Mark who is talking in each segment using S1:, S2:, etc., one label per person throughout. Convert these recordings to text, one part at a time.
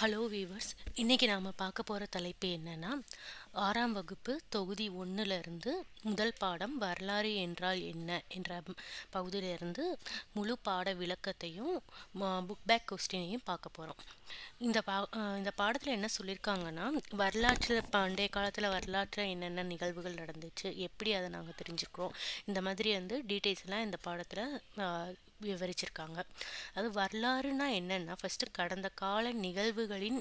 S1: Hello viewers, இன்றைக்கி நாம் பார்க்க போகிற தலைப்பு என்னென்னா, 6ஆம் வகுப்பு தொகுதி 1லிருந்து முதல் பாடம் வரலாறு என்றால் என்ன என்ற பகுதியிலிருந்து முழு பாட விளக்கத்தையும் புக் பேக் கொஸ்டினையும் பார்க்க போகிறோம். இந்த பாடத்தில் என்ன சொல்லியிருக்காங்கன்னா, வரலாற்றில் பண்டைய காலத்தில் வரலாற்றில் என்னென்ன நிகழ்வுகள் நடந்துச்சு, எப்படி அதை நாங்கள் தெரிஞ்சுக்கிறோம், இந்த மாதிரி டீட்டெயில்ஸ் எல்லாம் இந்த பாடத்தில் விவரிச்சிருக்காங்க. அது வரலாறுனா என்னன்னா, ஃபஸ்ட்டு கடந்த கால நிகழ்வுகளின்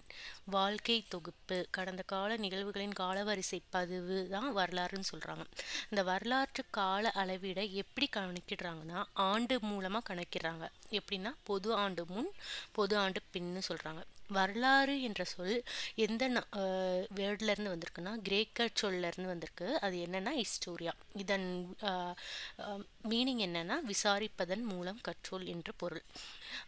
S1: வாழ்க்கை தொகுப்பு, கடந்த கால நிகழ்வுகளின் காலவரிசை பதிவு தான் வரலாறுன்னு சொல்கிறாங்க. இந்த வரலாற்று கால அளவிட எப்படி கணக்கிடுறாங்கன்னா, ஆண்டு மூலமாக கணக்கிடுறாங்க. எப்படின்னா, பொது ஆண்டு முன் பொது ஆண்டு பின்னு சொல்கிறாங்க. வரலாறு என்ற சொல் எந்த வேர்ட்லேருந்து வந்திருக்குன்னா, கிரேக்க சொல்லேருந்து வந்திருக்கு. அது என்னென்னா ஹிஸ்டோரியா. இதன் மீனிங் என்னென்னா விசாரிப்பதன் மூலம் கற்றோல் என்று பொருள்.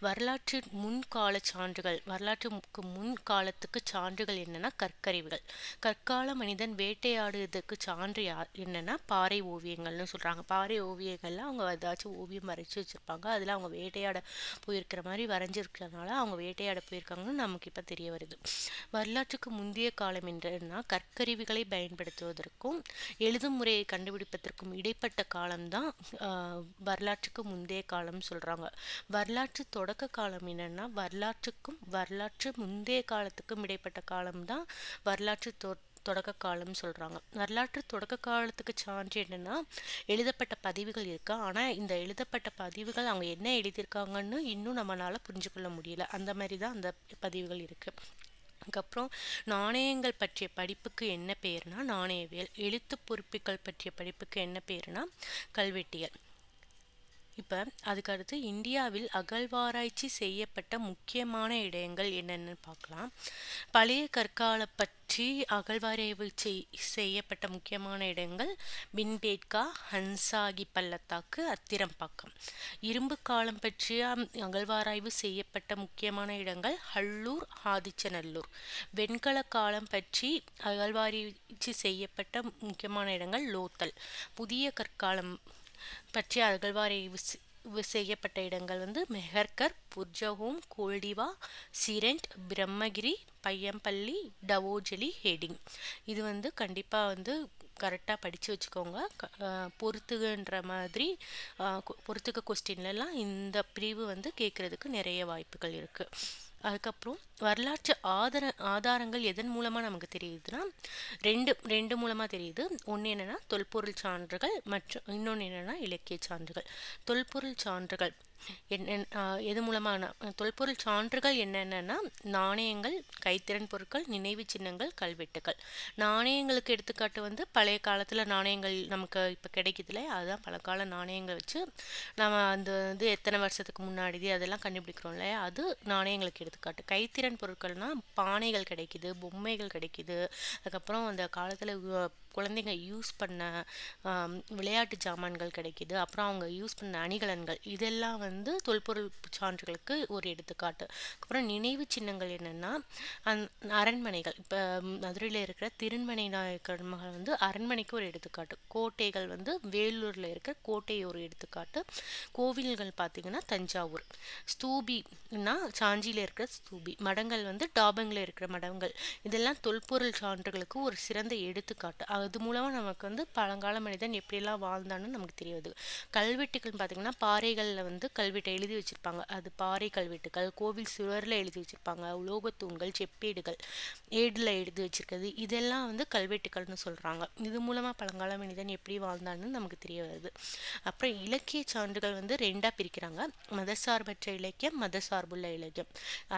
S1: வரலாற்று முன்கால சான்றுகள், வரலாற்றுக்கு முன் காலத்துக்கு சான்றுகள் என்னென்னா கற்கருவிகள். கற்கால மனிதன் வேட்டையாடுறதுக்கு சான்று என்னென்னா பாறை ஓவியங்கள்னு சொல்கிறாங்க. பாறை ஓவியங்களில் அவங்க ஏதாச்சும் ஓவியம் வரைச்சி வச்சுருப்பாங்க. அதில் அவங்க வேட்டையாட போயிருக்கிற மாதிரி வரைஞ்சிருக்கிறதுனால அவங்க வேட்டையாட போயிருக்காங்கன்னு நமக்கு இப்போ தெரிய வருது. வரலாற்றுக்கு முந்தைய காலம் என்றன்னா கற்கருவிகளை பயன்படுத்துவதற்கும் எழுதும் முறையை கண்டுபிடிப்பதற்கும் இடைப்பட்ட காலம்தான் வரலாற்றுக்கு முந்தைய காலம் சொல்கிறாங்க. வரலாற்று தொடக்க காலம் என்னன்னா, வரலாற்றுக்கும் வரலாற்று முந்தைய காலத்துக்கும் இடைப்பட்ட காலம்தான் வரலாற்று தொடக்க காலம் சொல்கிறாங்க. வரலாற்று தொடக்க காலத்துக்கு சான்று என்னென்னா, எழுதப்பட்ட பதிவுகள் இருக்கா. ஆனால் இந்த எழுதப்பட்ட பதிவுகள் அவங்க என்ன எழுதியிருக்காங்கன்னு இன்னும் நம்மளால் புரிஞ்சுக்கொள்ள முடியல. அந்த மாதிரி தான் அந்த பதிவுகள் இருக்குது. அதுக்கப்புறம் நாணயங்கள் பற்றிய படிப்புக்கு என்ன பேருனா நாணயவியல். எழுத்து பொறுப்புகள் பற்றிய படிப்புக்கு என்ன பேருனா கல்வெட்டியல். இப்போ அதுக்கடுத்து இந்தியாவில் அகழ்வாராய்ச்சி செய்யப்பட்ட முக்கியமான இடங்கள் என்னென்னு பார்க்கலாம். பழைய கற்கால பற்றி அகழ்வாராய்வு செய்யப்பட்ட முக்கியமான இடங்கள் பின்பேட்கா, ஹன்சாகி பள்ளத்தாக்கு, அத்திரம்பாக்கம். இரும்பு காலம் பற்றிய அகழ்வாராய்வு செய்யப்பட்ட முக்கியமான இடங்கள் ஹல்லூர், ஆதிச்சநல்லூர். வெண்கல காலம் பற்றி அகழ்வாராய்ச்சி செய்யப்பட்ட முக்கியமான இடங்கள் லோத்தல். புதிய கற்காலம் பற்றிய அகழ்வாராய்வு செய்யப்பட்ட இடங்கள் மெஹர்கர், புர்ஜஹோம், கோல்டிவா, சிரெண்ட், பிரம்மகிரி, பையம்பள்ளி, டவோஜலி, ஹேடிங். இது கண்டிப்பாக கரெக்டாக படித்து வச்சுக்கோங்க. பொறுத்துகன்ற மாதிரி பொறுத்துக்க கொஸ்டின்லலாம் இந்த பிரிவு கேட்குறதுக்கு நிறைய வாய்ப்புகள் இருக்குது. அதுக்கப்புறம் வரலாற்று ஆதாரங்கள் எதன் மூலமாக நமக்கு தெரியுதுன்னா, ரெண்டு மூலமாக தெரியுது. ஒன்று என்னென்னா தொல்பொருள் சான்றுகள், மற்றும் இன்னொன்று என்னென்னா இலக்கிய சான்றுகள். தொல்பொருள் சான்றுகள் எது மூலமான தொல்பொருள் சான்றுகள் என்னென்னா நாணயங்கள், கைத்திறன் பொருட்கள், நினைவு சின்னங்கள், கல்வெட்டுகள். நாணயங்களுக்கு எடுத்துக்காட்டு பழைய காலத்தில் நாணயங்கள் நமக்கு இப்போ கிடைக்குதுல, அதுதான் பழங்கால நாணயங்கள் வச்சு நம்ம எத்தனை வருஷத்துக்கு முன்னாடி அதெல்லாம் கண்டுபிடிக்கிறோம் இல்லையா, அது நாணயங்களுக்கு எடுத்துக்காட்டு. கைத்திறன் பொருட்கள்னால் பானைகள் கிடைக்குது, பொம்மைகள் கிடைக்குது. அதுக்கப்புறம் அந்த காலத்தில் குழந்தைங்க யூஸ் பண்ண விளையாட்டு ஜாமான்கள் கிடைக்குது. அப்புறம் அவங்க யூஸ் பண்ண அணிகலன்கள், இதெல்லாம் தொல்பொருள் சான்றுகளுக்கு ஒரு எடுத்துக்காட்டு. அப்புறம் நினைவு சின்னங்கள் என்னென்னா அரண்மனைகள். இப்போ மதுரையில் இருக்கிற திருமணை நாயக்கர் மகள் அரண்மனைக்கு ஒரு எடுத்துக்காட்டு. கோட்டைகள் வேலூரில் இருக்கிற கோட்டை ஒரு எடுத்துக்காட்டு. கோவில்கள் பார்த்திங்கன்னா தஞ்சாவூர். ஸ்தூபின்னா சாஞ்சியில் இருக்கிற ஸ்தூபி. மடங்கள் டாபங்கில் இருக்கிற மடங்கள். இதெல்லாம் தொல்பொருள் சான்றுகளுக்கு ஒரு சிறந்த எடுத்துக்காட்டு. அது மூலமாக நமக்கு பழங்கால மனிதன் எப்படியெல்லாம் வாழ்ந்தான்னு நமக்கு தெரியாது. கல்வெட்டுகள் பார்த்திங்கன்னா பாறைகளில் கல்வெட்டை எழுதி வச்சுருப்பாங்க. அது பாறை கல்வெட்டுகள். கோவில் சுவரில் எழுதி வச்சுருப்பாங்க. உலோகத்தூண்கள், செப்பேடுகள், ஏடில் எழுதி வச்சுருக்கிறது, இதெல்லாம் கல்வெட்டுகள்னு சொல்கிறாங்க. இது மூலமாக பழங்கால மனிதன் எப்படி வாழ்ந்தான்னு நமக்கு தெரிய வருது. அப்புறம் இலக்கிய சான்றுகள் ரெண்டாக பிரிக்கிறாங்க. மதசார்பற்ற இலக்கியம், மதசார்புள்ள இலக்கியம்.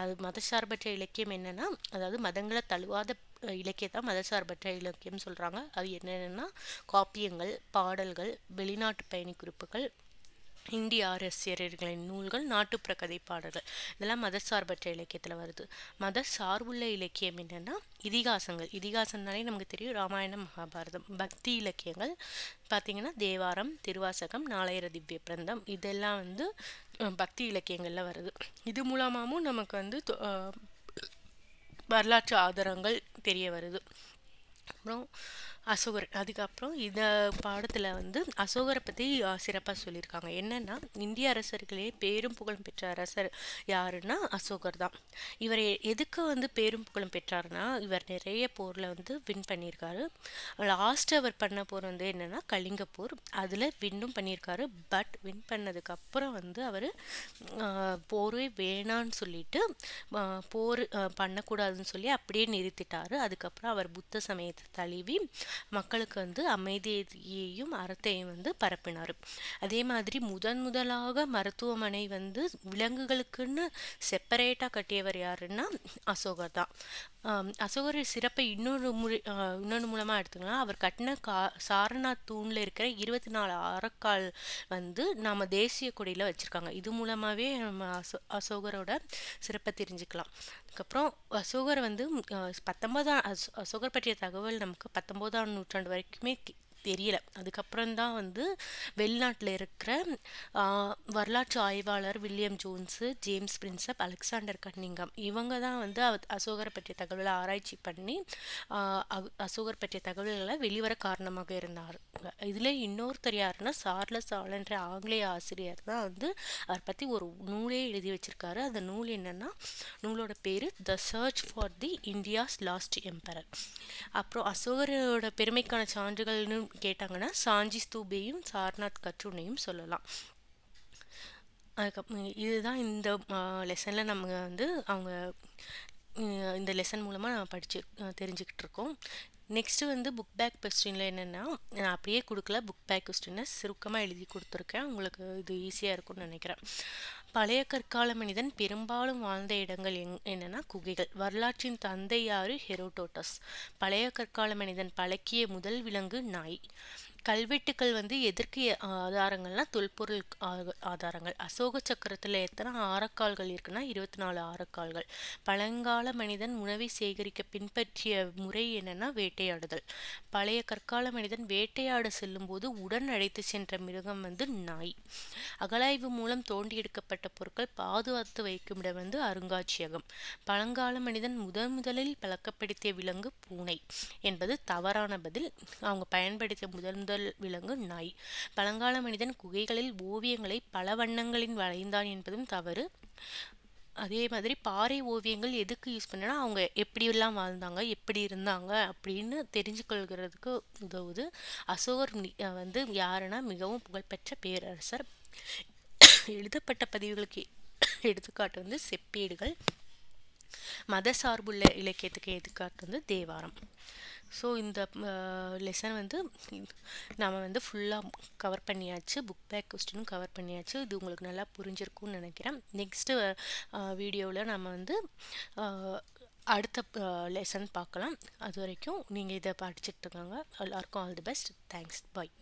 S1: அது மதசார்பற்ற இலக்கியம் என்னென்னா, அதாவது மதங்களை தழுவாத இலக்கியத்தான் மதசார்பற்ற இலக்கியம் சொல்கிறாங்க. அது என்னென்னா காப்பியங்கள், பாடல்கள், வெளிநாட்டு பயணி குறிப்புகள், இந்திய அரசியர்களின் நூல்கள், நாட்டுப்புற கதை பாடல்கள், இதெல்லாம் மதசார்பற்ற இலக்கியத்தில் வருது. மத சார்புள்ள இலக்கியம் என்னென்னா இதிகாசங்கள். இதிகாசம்னாலே நமக்கு தெரியும், ராமாயணம், மகாபாரதம். பக்தி இலக்கியங்கள் பார்த்திங்கன்னா தேவாரம், திருவாசகம், நாளையர திவ்ய பிரந்தம், இதெல்லாம் பக்தி இலக்கியங்களில் வருது. இது மூலமாகவும் நமக்கு வரலாற்று ஆதாரங்கள் தெரிய வருது. அப்புறம் அசோகர். அதுக்கப்புறம் இந்த பாடத்தில் வந்து அசோகரை பற்றி சிறப்பாக சொல்லியிருக்காங்க. என்னன்னா, இந்திய அரசர்களே பேரும் புகழும் பெற்ற அரசர் யாருன்னா அசோகர் தான். இவர் எதுக்கு வந்து பேரும் புகழும் பெற்றாருன்னா, இவர் நிறைய போரில் வந்து வின் பண்ணியிருக்காரு. லாஸ்ட் அவர் பண்ண போர் வந்து என்னன்னா கலிங்க போர். அதில் வின்னும் பண்ணியிருக்காரு. பட் வின் பண்ணதுக்கப்புறம் வந்து அவர் போரே வேணான்னு சொல்லிட்டு போர் பண்ணக்கூடாதுன்னு சொல்லி அப்படியே நிறுத்திட்டாரு. அதுக்கப்புறம் அவர் புத்த சமயத்தை தழுவி மக்களுக்கு வந்து அமைதியையும் அறத்தையும் வந்து பரப்பினார். அதே மாதிரி முதலாக மருத்துவமனை வந்து விலங்குகளுக்குன்னு செப்பரேட்டாக கட்டியவர் யாருன்னா அசோகர் தான். அசோகர் சிறப்பை இன்னொன்று மூலமாக எடுத்துக்கலாம். அவர் கட்டின சாரநாத் தூணில் இருக்கிற 24 அறக்கால் வந்து நம்ம தேசிய கொடியில் வச்சுருக்காங்க. இது மூலமாகவே நம்ம அசோகரோட சிறப்பை தெரிஞ்சுக்கலாம். அதுக்கப்புறம் அசோகர் வந்து அசோகர் பற்றிய தகவல் நமக்கு 19ஆம் நூற்றாண்டு வரைக்குமே தெரியல. அதுக்கப்புறம்தான் வந்து வெளிநாட்டில் இருக்கிற வரலாற்று ஆய்வாளர் William Jones, James Prinsep, Alexander Cunningham இவங்க தான் வந்து அசோகரை பற்றிய தகவலை ஆராய்ச்சி பண்ணி அசோகர் பற்றிய தகவல்களை வெளிவர காரணமாக இருந்தார். இதில் இன்னொருத்தர் யாருன்னா சார்லஸ் ஹால் என்ற ஆங்கிலேய ஆசிரியர் தான் வந்து அவரை பற்றி ஒரு நூலே எழுதி வச்சிருக்காரு. அந்த நூல் என்னன்னா, நூலோட பேர் the church for the India's last emperor. அப்புறம் அசோகரோட பெருமைக்கான சான்றுகள்னு கேட்டாங்கன்னா சாஞ்சி ஸ்தூபையும் சாரநாத் கட்டுரையும் சொல்லலாம். அதுக்கப்புறம் இதுதான் இந்த லெசனில் நம்ம வந்து இந்த லெசன் மூலமாக நம்ம தெரிஞ்சுக்கிட்டு இருக்கோம். நெக்ஸ்ட்டு வந்து புக் பேக் கொஸ்டினில் என்னென்னா, நான் அப்படியே கொடுக்கல, புக் பேக் கொஸ்டினை சுருக்கமாக எழுதி கொடுத்துருக்கேன். உங்களுக்கு இது ஈஸியாக இருக்கும்னு நினைக்கிறேன். பழைய கற்கால மனிதன் பெரும்பாலும் வாழ்ந்த இடங்கள் என்னென்னா குகைகள். வரலாற்றின் தந்தை யாரு? ஹெரோடோட்டஸ். பழைய கற்கால மனிதன் பழக்கிய முதல் விலங்கு நாய். கல்வெட்டுக்கள் வந்து எதற்கு ஆதாரங்கள்னா தொல்பொருள் ஆதாரங்கள். அசோக சக்கரத்தில் எத்தனை ஆரக்கால்கள் இருக்குன்னா 24 ஆரக்கால்கள். பழங்கால மனிதன் உணவை சேகரிக்க பின்பற்றிய முறை என்னன்னா வேட்டையாடுதல். பழைய கற்கால மனிதன் வேட்டையாட செல்லும் போது உடன் அழைத்து சென்ற மிருகம் வந்து நாய். அகழாய்வு மூலம் தோண்டி எடுக்கப்பட்ட பொருட்கள் பாதுகாத்து வைக்கும் இடம் வந்து அருங்காட்சியகம். பழங்கால மனிதன் முதலில் பழக்கப்படுத்திய விலங்கு பூனை என்பது தவறான பதில். அவங்க பயன்படுத்திய முதல் விலங்கு நாய். பழங்கால மனிதன் குகைகளில் ஓவியங்களை பல வண்ணங்களில் வரைந்தான் என்பதும் தவறு. அதே மாதிரி பாறை ஓவியங்கள் எதுக்கு யூஸ் பண்ணனா, அவங்க எப்படியெல்லாம் வாழ்ந்தாங்க, எப்படி இருந்தாங்க அப்படின்னு தெரிஞ்சுக்கொள்கிறதுக்கு உதவுது. அசோகர் வந்து யாருன்னா மிகவும் புகழ்பெற்ற பேரரசர். எழுதப்பட்ட பதிவுகளுக்கு எடுத்துக்காட்டு வந்து செப்பேடுகள். மத சார்புள்ள இலக்கியத்துக்கு எடுத்துக்காட்டு வந்து தேவாரம். ஸோ இந்த லெசன் வந்து நாம் வந்து ஃபுல்லாக கவர் பண்ணியாச்சு. புக் பேக் கொஸ்டினும் கவர் பண்ணியாச்சு. இது உங்களுக்கு நல்லா புரிஞ்சிருக்கும்னு நினைக்கிறேன். நெக்ஸ்ட்டு வீடியோவில் நம்ம வந்து அடுத்த லெசன் பார்க்கலாம். அது வரைக்கும் நீங்கள் இதை படிச்சுட்டு இருக்காங்க. எல்லாருக்கும் all the best. Thanks. Bye.